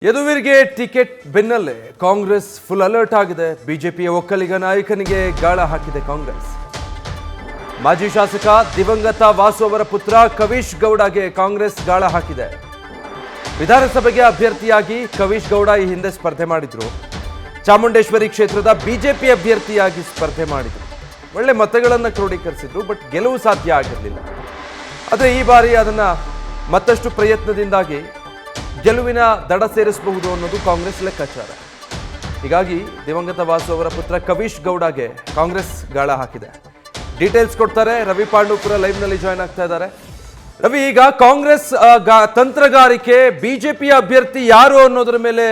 ಯದುವೀರ್ಗೆ ticket ಬೆನ್ನಲ್ಲೇ Congress full alert ಆಗಿದೆ. ಬಿಜೆಪಿಯ ಒಕ್ಕಲಿಗ ನಾಯಕನಿಗೆ ಗಾಳ ಹಾಕಿದೆ ಕಾಂಗ್ರೆಸ್. ಮಾಜಿ ಶಾಸಕ ದಿವಂಗತ ವಾಸು ಅವರ ಪುತ್ರ ಕವಿಶ್ ಗೌಡಗೆ ಕಾಂಗ್ರೆಸ್ ಗಾಳ ಹಾಕಿದೆ. ವಿಧಾನಸಭೆಗೆ ಅಭ್ಯರ್ಥಿಯಾಗಿ ಕವಿಶ್ ಗೌಡ ಈ ಹಿಂದೆ ಸ್ಪರ್ಧೆ ಮಾಡಿದ್ರು. ಚಾಮುಂಡೇಶ್ವರಿ ಕ್ಷೇತ್ರದ ಬಿಜೆಪಿ ಅಭ್ಯರ್ಥಿಯಾಗಿ ಸ್ಪರ್ಧೆ ಮಾಡಿದ್ರು. ಒಳ್ಳೆ ಮತಗಳನ್ನು ಕ್ರೋಢೀಕರಿಸಿದ್ರು, ಬಟ್ ಗೆಲುವು ಸಾಧ್ಯ ಆಗಿರಲಿಲ್ಲ. ಆದರೆ ಈ ಬಾರಿ ಅದನ್ನ ಮತ್ತಷ್ಟು ಪ್ರಯತ್ನದಿಂದಾಗಿ ಗೆಲುವಿನ ದಡ ಸೇರಿಸಬಹುದು ಅನ್ನೋದು ಕಾಂಗ್ರೆಸ್ ಲೆಕ್ಕಾಚಾರ. ಹೀಗಾಗಿ ದಿವಂಗತ ವಾಸು ಅವರ ಪುತ್ರ ಕವಿಶ್ ಗೌಡಗೆ ಕಾಂಗ್ರೆಸ್ ಗಾಳ ಹಾಕಿದೆ. ಡೀಟೇಲ್ಸ್ ಕೊಡ್ತಾರೆ ರವಿ ಪಾಂಡೂಪುರ ಲೈವ್ ನಲ್ಲಿ ಜಾಯ್ನ್ ಆಗ್ತಾ ಇದ್ದಾರೆ. ರವಿ, ಈಗ ಕಾಂಗ್ರೆಸ್ ತಂತ್ರಗಾರಿಕೆ ಬಿಜೆಪಿಯ ಅಭ್ಯರ್ಥಿ ಯಾರು ಅನ್ನೋದ್ರ ಮೇಲೆ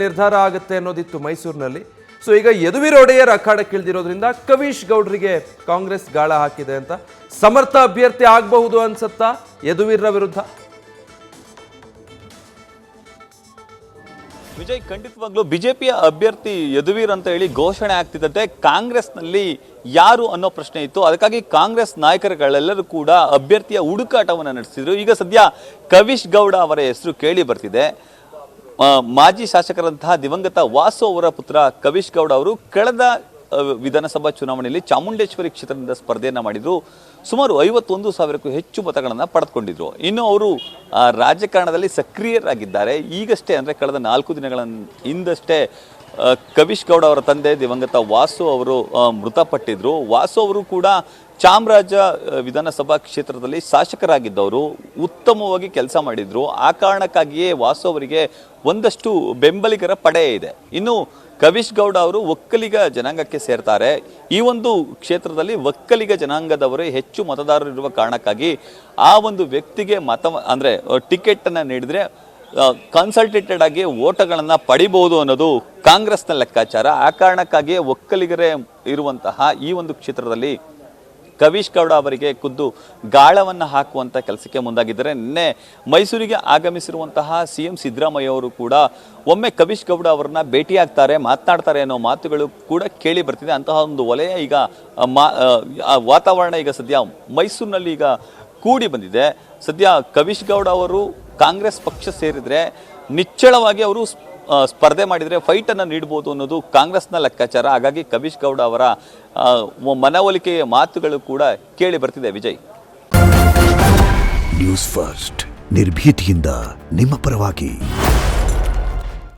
ನಿರ್ಧಾರ ಆಗುತ್ತೆ ಅನ್ನೋದಿತ್ತು ಮೈಸೂರಿನಲ್ಲಿ. ಸೊ ಈಗ ಯದುವೀರ್ ಒಡೆಯರ್ ಅಖಾಡಕ್ಕೆ ಇಳಿದಿರೋದ್ರಿಂದ ಕವಿಶ್ ಗೌಡ್ರಿಗೆ ಕಾಂಗ್ರೆಸ್ ಗಾಳ ಹಾಕಿದೆ ಅಂತ. ಸಮರ್ಥ ಅಭ್ಯರ್ಥಿ ಆಗಬಹುದು ಅನ್ಸತ್ತಾ ಯದುವೀರ್ರ ವಿರುದ್ಧ? ವಿಜಯ್, ಖಂಡಿತವಾಗ್ಲೂ ಬಿಜೆಪಿಯ ಅಭ್ಯರ್ಥಿ ಯದುವೀರ್ ಅಂತ ಹೇಳಿ ಘೋಷಣೆ ಆಗ್ತಿದ್ದಂತೆ ಕಾಂಗ್ರೆಸ್ನಲ್ಲಿ ಯಾರು ಅನ್ನೋ ಪ್ರಶ್ನೆ ಇತ್ತು. ಅದಕ್ಕಾಗಿ ಕಾಂಗ್ರೆಸ್ ನಾಯಕರುಗಳೆಲ್ಲರೂ ಕೂಡ ಅಭ್ಯರ್ಥಿಯ ಹುಡುಕಾಟವನ್ನು ನಡೆಸಿದ್ರು. ಈಗ ಸದ್ಯ ಕವಿಶ್ ಗೌಡ ಅವರ ಹೆಸರು ಕೇಳಿ ಬರ್ತಿದೆ. ಮಾಜಿ ಶಾಸಕರಂತಹ ದಿವಂಗತ ವಾಸು ಅವರ ಪುತ್ರ ಕವಿಶ್ ಗೌಡ ಅವರು ಕಳೆದ ವಿಧಾನಸಭಾ ಚುನಾವಣೆಯಲ್ಲಿ ಚಾಮುಂಡೇಶ್ವರಿ ಕ್ಷೇತ್ರದಿಂದ ಸ್ಪರ್ಧೆಯನ್ನು ಮಾಡಿದ್ರು. ಸುಮಾರು 51,000ಕ್ಕೂ ಹೆಚ್ಚು ಮತಗಳನ್ನು ಪಡೆದುಕೊಂಡಿದ್ರು. ಇನ್ನು ಅವರು ರಾಜಕಾರಣದಲ್ಲಿ ಸಕ್ರಿಯರಾಗಿದ್ದಾರೆ. ಈಗಷ್ಟೇ ಅಂದರೆ ಕಳೆದ 4 ದಿನಗಳ ಹಿಂದಷ್ಟೇ ಕವಿಶ್ ಗೌಡ ಅವರ ತಂದೆ ದಿವಂಗತ ವಾಸು ಅವರು ಮೃತಪಟ್ಟಿದ್ರು. ವಾಸು ಅವರು ಕೂಡ ಚಾಮರಾಜ ವಿಧಾನಸಭಾ ಕ್ಷೇತ್ರದಲ್ಲಿ ಶಾಸಕರಾಗಿದ್ದವರು, ಉತ್ತಮವಾಗಿ ಕೆಲಸ ಮಾಡಿದ್ರು. ಆ ಕಾರಣಕ್ಕಾಗಿಯೇ ವಾಸು ಅವರಿಗೆ ಒಂದಷ್ಟು ಬೆಂಬಲಿಗರ ಪಡೆ ಇದೆ. ಇನ್ನು ಕವಿಶ್ ಗೌಡ ಅವರು ಒಕ್ಕಲಿಗ ಜನಾಂಗಕ್ಕೆ ಸೇರ್ತಾರೆ. ಈ ಒಂದು ಕ್ಷೇತ್ರದಲ್ಲಿ ಒಕ್ಕಲಿಗ ಜನಾಂಗದವರೇ ಹೆಚ್ಚು ಮತದಾರರಿರುವ ಕಾರಣಕ್ಕಾಗಿ ಆ ಒಂದು ವ್ಯಕ್ತಿಗೆ ಟಿಕೆಟ್ ಅನ್ನು ನೀಡಿದ್ರೆ ಕನ್ಸಲ್ಟೇಟೆಡ್ ಆಗಿ ಓಟಗಳನ್ನು ಪಡಿಬಹುದು ಅನ್ನೋದು ಕಾಂಗ್ರೆಸ್ನ ಲೆಕ್ಕಾಚಾರ. ಆ ಕಾರಣಕ್ಕಾಗಿಯೇ ಒಕ್ಕಲಿಗರೇ ಇರುವಂತಹ ಈ ಒಂದು ಕ್ಷೇತ್ರದಲ್ಲಿ ಕವಿಶ್ ಗೌಡ ಅವರಿಗೆ ಖುದ್ದು ಗಾಳವನ್ನು ಹಾಕುವಂಥ ಕೆಲಸಕ್ಕೆ ಮುಂದಾಗಿದ್ದಾರೆ. ನಿನ್ನೆ ಮೈಸೂರಿಗೆ ಆಗಮಿಸಿರುವಂತಹ CM ಸಿದ್ದರಾಮಯ್ಯ ಅವರು ಕೂಡ ಒಮ್ಮೆ ಕವಿಶ್ ಗೌಡ ಅವರನ್ನ ಭೇಟಿಯಾಗ್ತಾರೆ, ಮಾತನಾಡ್ತಾರೆ ಅನ್ನೋ ಮಾತುಗಳು ಕೂಡ ಕೇಳಿ ಬರ್ತಿದೆ. ಅಂತಹ ಒಂದು ವಲಯ ಈಗ ವಾತಾವರಣ ಈಗ ಸದ್ಯ ಮೈಸೂರಿನಲ್ಲಿ ಈಗ ಕೂಡಿ ಬಂದಿದೆ. ಸದ್ಯ ಕವಿಶ್ ಗೌಡ ಅವರು ಕಾಂಗ್ರೆಸ್ ಪಕ್ಷ ಸೇರಿದರೆ ನಿಚ್ಚಳವಾಗಿ ಅವರು ಸ್ಪರ್ಧೆ ಮಾಡಿದರೆ ಫೈಟನ್ನು ನೀಡಬಹುದು ಅನ್ನೋದು ಕಾಂಗ್ರೆಸ್ನ ಲೆಕ್ಕಾಚಾರ. ಹಾಗಾಗಿ ಕವಿಶ್ ಗೌಡ ಅವರ ಮನವೊಲಿಕೆಯ ಮಾತುಗಳು ಕೂಡ ಕೇಳಿ ಬರ್ತಿದೆ. ವಿಜಯ್, ನ್ಯೂಸ್ ಫಸ್ಟ್ ನಿರ್ಭೀತಿಯಿಂದ ನಿಮ್ಮ ಪರವಾಗಿ.